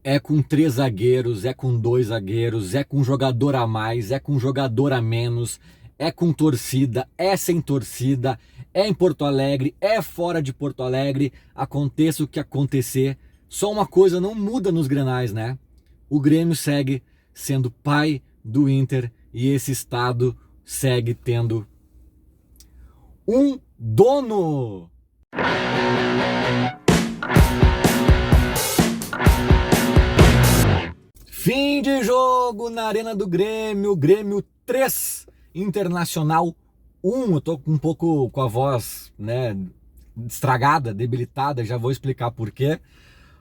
É com 3 zagueiros, é com 2 zagueiros, é com jogador a mais, é com jogador a menos, é com torcida, é sem torcida, é em Porto Alegre, é fora de Porto Alegre, aconteça o que acontecer. Só uma coisa não muda nos Grenais, né? O Grêmio segue sendo pai do Inter e esse estado segue tendo um dono. Fim de jogo na Arena do Grêmio, Grêmio 3, Internacional 1. Eu tô um pouco com a voz, né, estragada, debilitada, já vou explicar por quê.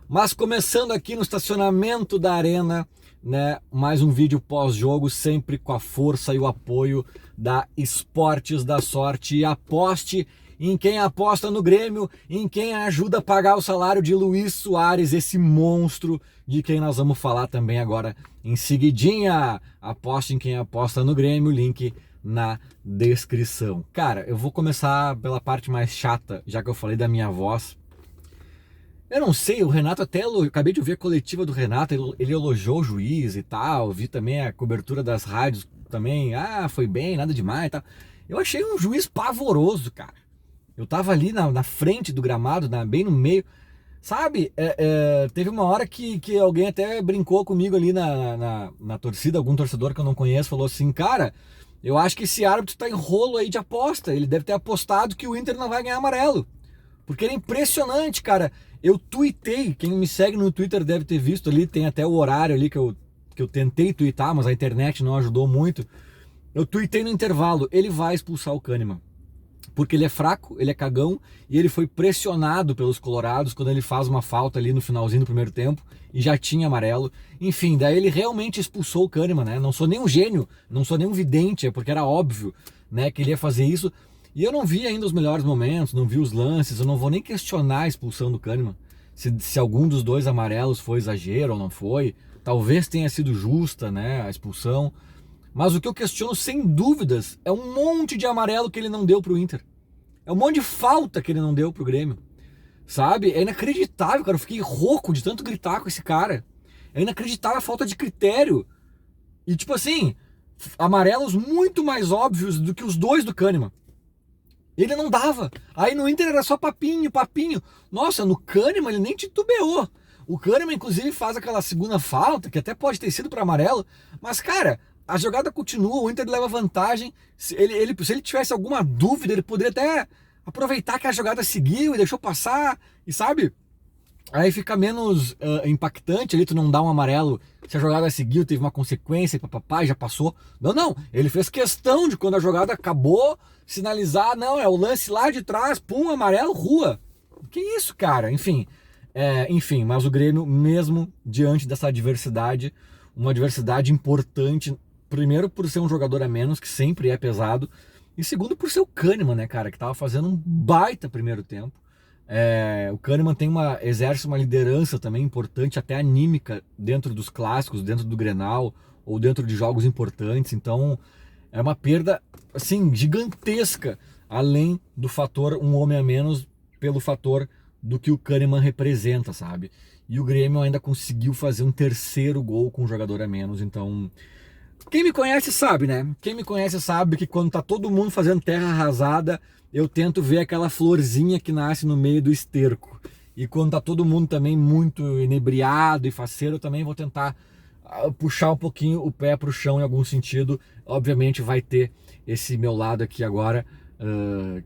Mas começando aqui no estacionamento da Arena, né, mais um vídeo pós-jogo, sempre com a força e o apoio da Esportes da Sorte. E aposte em quem aposta no Grêmio, em quem ajuda a pagar o salário de Luís Soares, esse monstro de quem nós vamos falar também agora em seguidinha. Aposte em quem aposta no Grêmio, link na descrição. Cara, eu vou começar pela parte mais chata, já que eu falei da minha voz. Eu não sei, o Renato até, acabei de ouvir a coletiva do Renato, ele elogiou o juiz e tal, vi também a cobertura das rádios também, foi bem, nada demais e tal. Eu achei um juiz pavoroso, cara. Eu tava ali na frente do gramado, bem no meio, sabe? Teve uma hora que alguém até brincou comigo ali na torcida, algum torcedor que eu não conheço, falou assim, cara, eu acho que esse árbitro tá em rolo aí de aposta, ele deve ter apostado que o Inter não vai ganhar amarelo. Porque era impressionante, cara. Eu tuitei, quem me segue no Twitter deve ter visto ali, tem até o horário ali que eu tentei tuitar, mas a internet não ajudou muito. Eu tuitei no intervalo, ele vai expulsar o Kahneman. Porque ele é fraco, ele é cagão, e ele foi pressionado pelos colorados quando ele faz uma falta ali no finalzinho do primeiro tempo, e já tinha amarelo. Enfim, daí ele realmente expulsou o Kahneman, né? Não sou nem um gênio, não sou nem um vidente, é porque era óbvio, né, que ele ia fazer isso. E eu não vi ainda os melhores momentos, não vi os lances, eu não vou nem questionar a expulsão do Kahneman. Se algum dos dois amarelos foi exagero ou não foi. Talvez tenha sido justa, né, a expulsão. Mas o que eu questiono, sem dúvidas, é um monte de amarelo que ele não deu pro Inter. É um monte de falta que ele não deu pro Grêmio. Sabe? É inacreditável, cara. Eu fiquei rouco de tanto gritar com esse cara. É inacreditável a falta de critério. E tipo assim, amarelos muito mais óbvios do que os dois do Kahneman. Ele não dava. Aí no Inter era só papinho, papinho. Nossa, no Kahneman ele nem titubeou. O Kahneman, inclusive, faz aquela segunda falta, que até pode ter sido para amarelo. Mas, cara, a jogada continua, o Inter leva vantagem. Se ele tivesse alguma dúvida, ele poderia até aproveitar que a jogada seguiu e deixou passar. E sabe? Aí fica menos impactante ali, tu não dá um amarelo se a jogada seguiu, teve uma consequência, papapá, já passou. Não, não, ele fez questão de quando a jogada acabou, sinalizar, não, é o lance lá de trás, pum, amarelo, rua. Que isso, cara? Enfim, mas o Grêmio, mesmo diante dessa adversidade, uma adversidade importante, primeiro por ser um jogador a menos, que sempre é pesado, e segundo por ser o Kahneman, né, cara, que tava fazendo um baita primeiro tempo. O Kahneman exerce uma liderança também importante, até anímica, dentro dos clássicos, dentro do Grenal, ou dentro de jogos importantes. Então, é uma perda, assim, gigantesca, além do fator um homem a menos, pelo fator do que o Kahneman representa, sabe? E o Grêmio ainda conseguiu fazer um terceiro gol com um jogador a menos, então... Quem me conhece sabe, né? Quem me conhece sabe que quando tá todo mundo fazendo terra arrasada, eu tento ver aquela florzinha que nasce no meio do esterco. E quando tá todo mundo também muito inebriado e faceiro, eu também vou tentar puxar um pouquinho o pé pro chão em algum sentido. Obviamente vai ter esse meu lado aqui agora.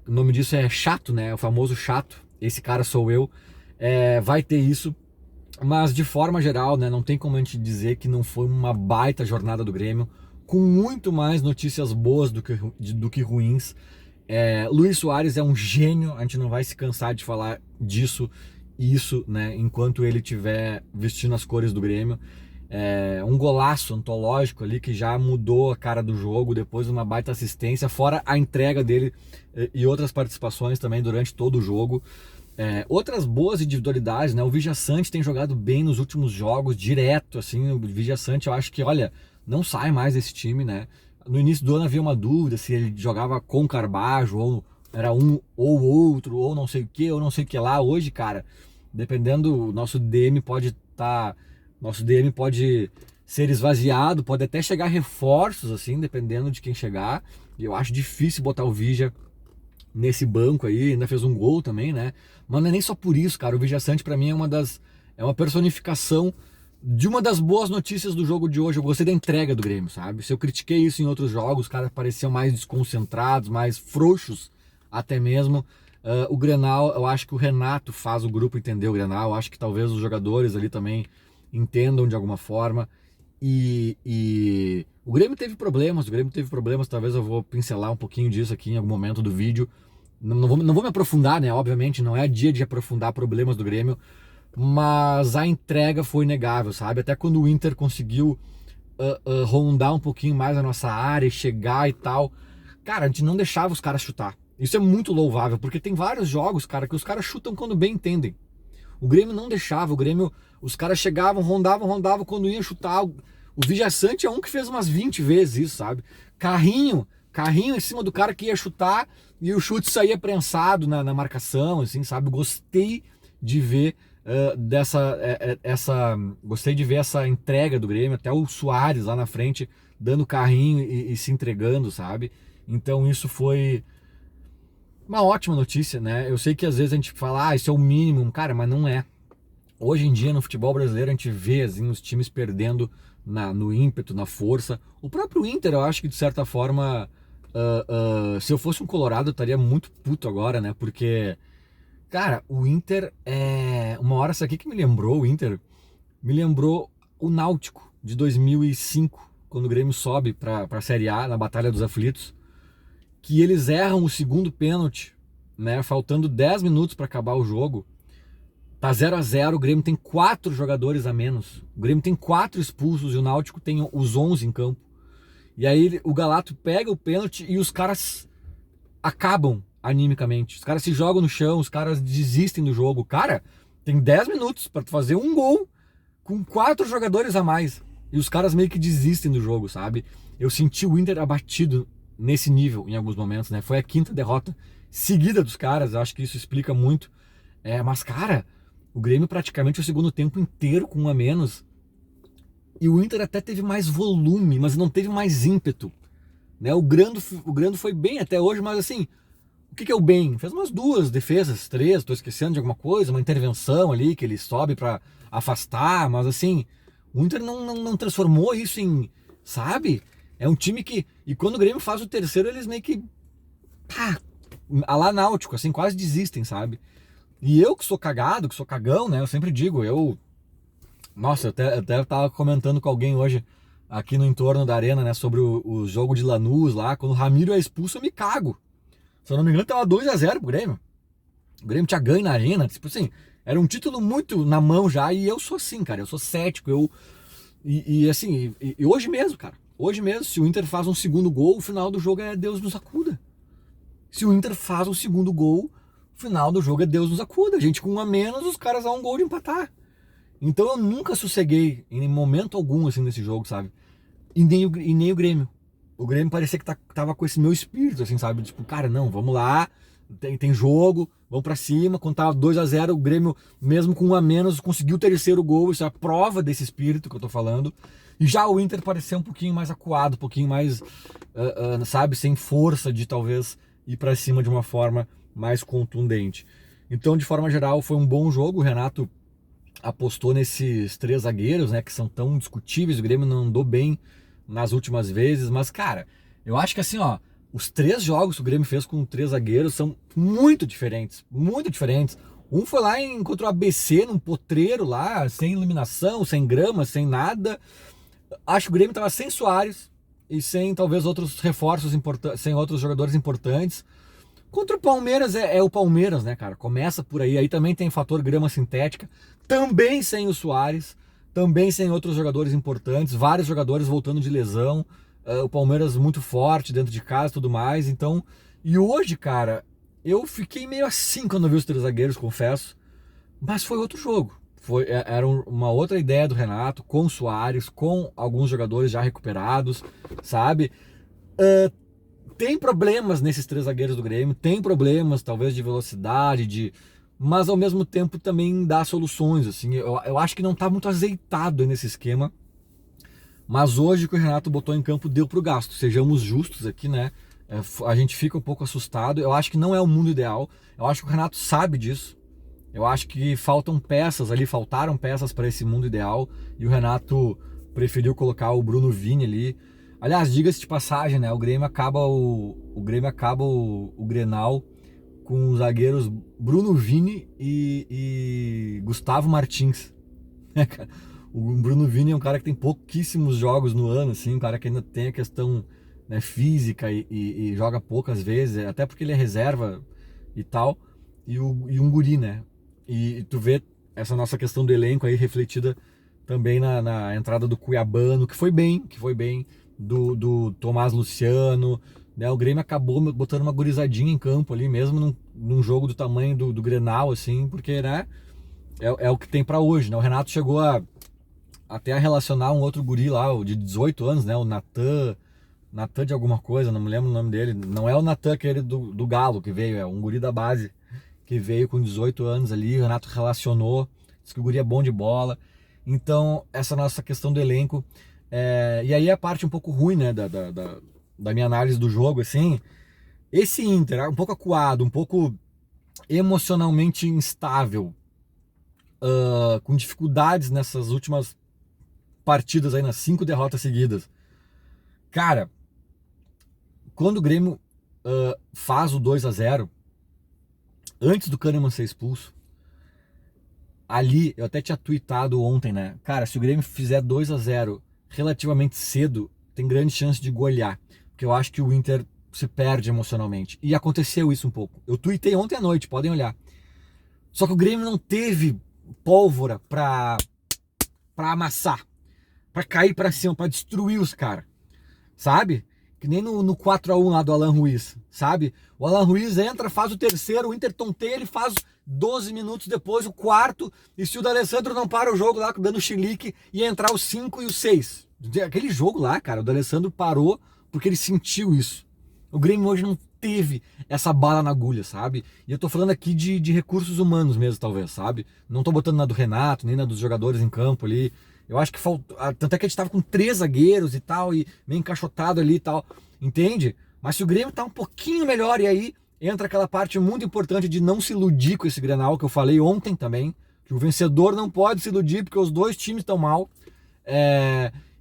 O nome disso é chato, né? O famoso chato. Esse cara sou eu. Vai ter isso. Mas de forma geral, né, não tem como a gente dizer que não foi uma baita jornada do Grêmio, com muito mais notícias boas do que ruins. Luís Soares é um gênio, a gente não vai se cansar de falar isso, né, enquanto ele estiver vestindo as cores do Grêmio. Um golaço antológico ali que já mudou a cara do jogo, depois de uma baita assistência, fora a entrega dele e outras participações também durante todo o jogo. Outras boas individualidades, né? O Vijaçante tem jogado bem nos últimos jogos, direto, assim. O Vijaçante, eu acho que, olha, não sai mais desse time, né? No início do ano havia uma dúvida se ele jogava com Carbajo, ou era um ou outro, ou não sei o que, ou não sei o que lá. Hoje, cara, dependendo, o nosso DM pode estar Nosso DM pode ser esvaziado, pode até chegar reforços, assim, dependendo de quem chegar. E eu acho difícil botar o Vigia nesse banco aí, ainda fez um gol também, né? Mas não é nem só por isso, cara. O Vigia Sante pra mim é uma personificação de uma das boas notícias do jogo de hoje. Eu gostei da entrega do Grêmio, sabe? Se eu critiquei isso em outros jogos, os caras pareciam mais desconcentrados, mais frouxos até mesmo. O Grenal, eu acho que o Renato faz o grupo entender o Grenal. Eu acho que talvez os jogadores ali também entendam de alguma forma. E o Grêmio teve problemas, talvez eu vou pincelar um pouquinho disso aqui em algum momento do vídeo. Não vou me aprofundar, né? Obviamente, não é dia de aprofundar problemas do Grêmio, mas a entrega foi inegável, sabe? Até quando o Inter conseguiu rondar um pouquinho mais a nossa área, chegar e tal, cara, a gente não deixava os caras chutar. Isso é muito louvável, porque tem vários jogos, cara, que os caras chutam quando bem entendem. O Grêmio não deixava, os caras chegavam, rondavam, quando ia chutar. O Vigia Sante é um que fez umas 20 vezes isso, sabe? Carrinho em cima do cara que ia chutar e o chute saía prensado na marcação, assim, sabe? Gostei de ver gostei de ver essa entrega do Grêmio, até o Soares lá na frente dando carrinho e se entregando, sabe? Então isso foi uma ótima notícia, né? Eu sei que às vezes a gente fala, isso é o mínimo, cara, mas não é. Hoje em dia no futebol brasileiro a gente vê assim, os times perdendo no ímpeto, na força. O próprio Inter, eu acho que de certa forma, se eu fosse um Colorado eu estaria muito puto agora, né? Porque, cara, o Inter uma hora, isso aqui que me lembrou, o Inter me lembrou o Náutico de 2005, quando o Grêmio sobe para a Série A, na Batalha dos Aflitos, que eles erram o segundo pênalti, né? Faltando 10 minutos para acabar o jogo. Tá 0-0, o Grêmio tem 4 jogadores a menos. O Grêmio tem 4 expulsos e o Náutico tem os 11 em campo. E aí o Galato pega o pênalti e os caras acabam animicamente. Os caras se jogam no chão, os caras desistem do jogo. Cara, tem 10 minutos para fazer um gol com 4 jogadores a mais. E os caras meio que desistem do jogo, sabe? Eu senti o Inter abatido nesse nível em alguns momentos, né? Foi a 5ª derrota seguida dos caras, eu acho que isso explica muito. Mas, cara, o Grêmio praticamente o segundo tempo inteiro com um a menos. E o Inter até teve mais volume, mas não teve mais ímpeto, né? O Grando foi bem até hoje, mas assim, o que é o bem? Fez umas 2 defesas, 3, tô esquecendo de alguma coisa, uma intervenção ali que ele sobe para afastar, mas assim, o Inter não transformou isso em, sabe? É um time que, e quando o Grêmio faz o terceiro, eles meio que, a lá Náutico, assim, quase desistem, sabe? E eu que sou cagado, que sou cagão, né? Eu sempre digo, nossa, eu até tava comentando com alguém hoje, aqui no entorno da arena, né? Sobre o jogo de Lanús lá, quando o Ramiro é expulso, eu me cago. Se eu não me engano, tava 2-0 pro Grêmio. O Grêmio tinha ganho na arena, tipo assim, era um título muito na mão já, e eu sou assim, cara, eu sou cético, assim, hoje mesmo, cara, hoje mesmo, se o Inter faz um segundo gol, o final do jogo é Deus nos acuda. Se o Inter faz um segundo gol, o final do jogo é Deus nos acuda. A gente com um a menos, os caras dão um gol de empatar. Então eu nunca sosseguei em momento algum assim nesse jogo, sabe? E nem o Grêmio. O Grêmio parecia que tava com esse meu espírito, assim, sabe? Tipo, cara, não, vamos lá, tem jogo, vamos pra cima. Quando tava 2-0, o Grêmio, mesmo com um a menos, conseguiu o terceiro gol. Isso é a prova desse espírito que eu tô falando. E já o Inter parecia um pouquinho mais acuado, um pouquinho mais, sabe, sem força de talvez ir pra cima de uma forma mais contundente. Então, de forma geral, foi um bom jogo. O Renato apostou nesses 3 zagueiros, né, que são tão discutíveis. O Grêmio não andou bem nas últimas vezes, mas, cara, eu acho que assim, ó, os 3 jogos que o Grêmio fez com 3 zagueiros são muito diferentes, muito diferentes. Um foi lá contra o ABC, num potreiro lá, sem iluminação, sem grama, sem nada. Acho que o Grêmio tava sem Soares e sem talvez outros reforços importantes, sem outros jogadores importantes. Contra o Palmeiras é o Palmeiras, né, cara? Começa por aí. Aí também tem fator grama sintética. Também sem o Soares. Também sem outros jogadores importantes. Vários jogadores voltando de lesão. O Palmeiras muito forte dentro de casa e tudo mais. Então, e hoje, cara, eu fiquei meio assim quando eu vi os 3 zagueiros, confesso. Mas foi outro jogo. Era uma outra ideia do Renato, com o Soares, com alguns jogadores já recuperados, sabe? Tem problemas nesses 3 zagueiros do Grêmio, tem problemas talvez de velocidade, mas ao mesmo tempo também dá soluções, assim. Eu acho que não tá muito azeitado nesse esquema, mas hoje o que o Renato botou em campo deu pro gasto. Sejamos justos aqui, né? A gente fica um pouco assustado. Eu acho que não é o mundo ideal. Eu acho que o Renato sabe disso. Eu acho que faltam peças ali, faltaram peças para esse mundo ideal. E o Renato preferiu colocar o Bruno Vini ali. Aliás, diga-se de passagem, né? O Grenal com os zagueiros Bruno Vini e Gustavo Martins. O Bruno Vini é um cara que tem pouquíssimos jogos no ano, assim, um cara que ainda tem a questão, né, física e joga poucas vezes, até porque ele é reserva e tal, e um guri, né? E tu vê essa nossa questão do elenco aí refletida também na entrada do Cuiabano, que foi bem, do Tomás Luciano, né? O Grêmio acabou botando uma gurizadinha em campo ali, mesmo num jogo do tamanho do Grenal, assim, porque, né, é o que tem para hoje, né? O Renato chegou até a relacionar um outro guri lá, o de 18 anos, né? O Natan de alguma coisa, não me lembro o nome dele. Não é o Natan aquele do Galo que veio, é um guri da base que veio com 18 anos ali. O Renato relacionou, disse que o guri é bom de bola. Então, essa nossa questão do elenco. E aí a parte um pouco ruim, né, da minha análise do jogo, assim. Esse Inter, um pouco acuado, um pouco emocionalmente instável, com dificuldades nessas últimas partidas aí, nas 5 derrotas seguidas. Cara, quando o Grêmio faz o 2-0 antes do Kahneman ser expulso, ali, eu até tinha tweetado ontem, né? Cara, se o Grêmio fizer 2-0 relativamente cedo, tem grande chance de golear. Porque eu acho que o Inter se perde emocionalmente. E aconteceu isso um pouco. Eu tuitei ontem à noite, podem olhar. Só que o Grêmio não teve pólvora pra amassar, pra cair pra cima, pra destruir os caras, sabe? Que nem no 4-1 lá do Alan Ruiz, sabe? O Alan Ruiz entra, faz o terceiro, o Inter tonteia, ele faz 12 minutos depois o quarto, e se o D'Alessandro não para o jogo lá, dando chilique, ia entrar os 5 e os 6. Aquele jogo lá, cara, o D'Alessandro parou porque ele sentiu isso. O Grêmio hoje não teve essa bala na agulha, sabe? E eu tô falando aqui de recursos humanos mesmo, talvez, sabe? Não tô botando na do Renato, nem na dos jogadores em campo ali. Eu acho que faltou. Tanto é que a gente tava com 3 zagueiros e tal, e meio encaixotado ali e tal. Entende? Mas se o Grêmio tá um pouquinho melhor, e aí entra aquela parte muito importante de não se iludir com esse Grenal, que eu falei ontem também, que o vencedor não pode se iludir, porque os dois times estão mal.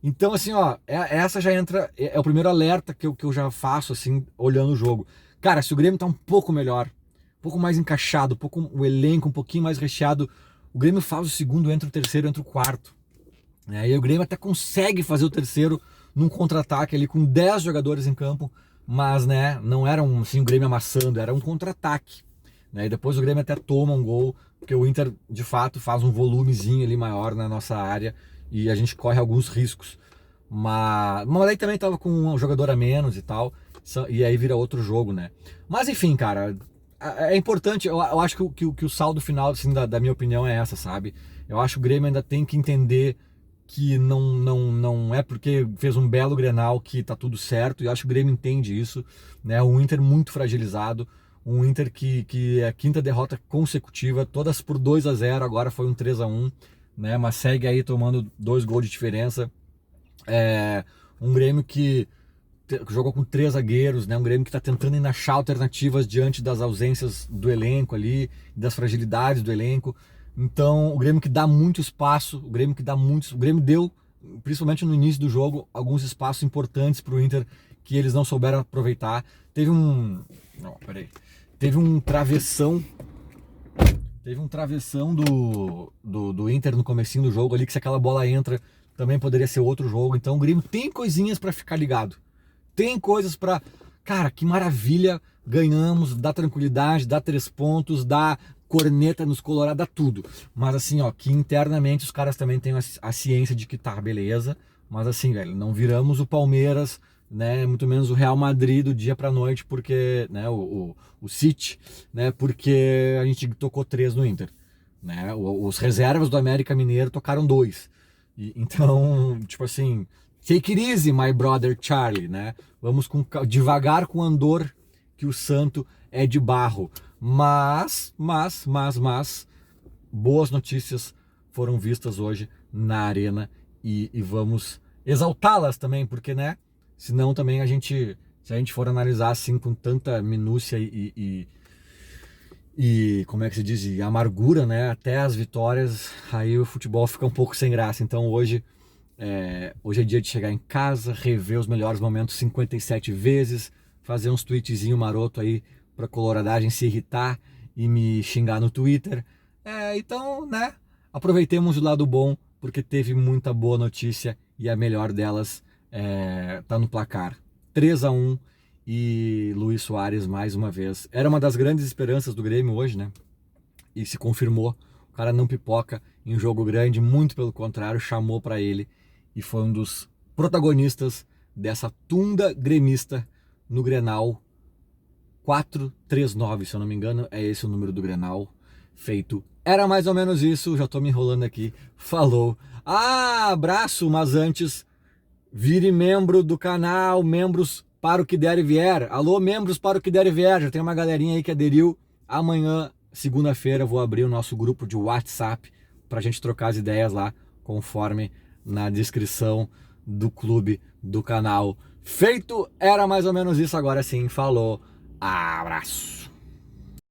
Então, assim, ó, essa já entra, é o primeiro alerta que eu já faço, assim, olhando o jogo. Cara, se o Grêmio tá um pouco melhor, um pouco mais encaixado, o elenco um pouquinho mais recheado, o Grêmio faz o segundo, entra o terceiro, entra o quarto. E o Grêmio até consegue fazer o terceiro num contra-ataque ali com 10 jogadores em campo, mas, né, não era assim, o Grêmio amassando, era um contra-ataque. E depois o Grêmio até toma um gol, porque o Inter, de fato, faz um volumezinho ali maior na nossa área e a gente corre alguns riscos. Mas aí também tava com um jogador a menos e tal, e aí vira outro jogo, né? Mas enfim, cara, é importante, eu acho que o saldo final, assim, da minha opinião é essa, sabe? Eu acho que o Grêmio ainda tem que entender que não é porque fez um belo Grenal que tá tudo certo, e acho que o Grêmio entende isso, né? Um Inter muito fragilizado, um Inter que é a 5ª derrota consecutiva, todas por 2-0, agora foi um 3-1, né? Mas segue aí tomando 2 gols de diferença. Um Grêmio que jogou com 3 zagueiros, né? Um Grêmio que está tentando ainda achar alternativas diante das ausências do elenco ali, das fragilidades do elenco. Então, o Grêmio que dá muito espaço, o Grêmio deu, principalmente no início do jogo, alguns espaços importantes para o Inter que eles não souberam aproveitar. Teve um travessão do Inter no comecinho do jogo ali, que se aquela bola entra, também poderia ser outro jogo. Então o Grêmio tem coisinhas para ficar ligado. Tem coisas para... Cara, que maravilha, ganhamos, dá tranquilidade, dá 3 pontos, dá corneta nos colorados, dá tudo. Mas assim, ó, que internamente os caras também têm a ciência de que tá, beleza. Mas assim, velho, não viramos o Palmeiras, né, muito menos o Real Madrid do dia pra noite, porque, né, o City, né, porque a gente tocou 3 no Inter, né, os reservas do América Mineiro tocaram 2, então, tipo assim, take it easy, my brother Charlie, né, vamos devagar com o andor que o santo é de barro. Mas, boas notícias foram vistas hoje na arena e vamos exaltá-las também, porque, né? Senão também se a gente for analisar assim com tanta minúcia e como é que se diz, e amargura, né? Até as vitórias, aí o futebol fica um pouco sem graça. Então hoje é dia de chegar em casa, rever os melhores momentos 57 vezes, fazer uns tweetzinho maroto aí pra coloradagem se irritar e me xingar no Twitter. Então, né? Aproveitemos o lado bom, porque teve muita boa notícia e a melhor delas tá no placar. 3-1 e Luis Soares mais uma vez. Era uma das grandes esperanças do Grêmio hoje, né? E se confirmou. O cara não pipoca em jogo grande, muito pelo contrário, chamou para ele e foi um dos protagonistas dessa tunda gremista no Grenal 439, se eu não me engano, é esse o número do Grenal feito. Era mais ou menos isso, já tô me enrolando aqui. Falou. Abraço, mas antes, vire membro do canal, membros para o que der e vier. Alô, membros para o que der e vier. Já tem uma galerinha aí que aderiu. Amanhã, segunda-feira, eu vou abrir o nosso grupo de WhatsApp pra gente trocar as ideias lá, conforme na descrição do clube, do canal. Feito, era mais ou menos isso. Agora sim, falou. Abraço.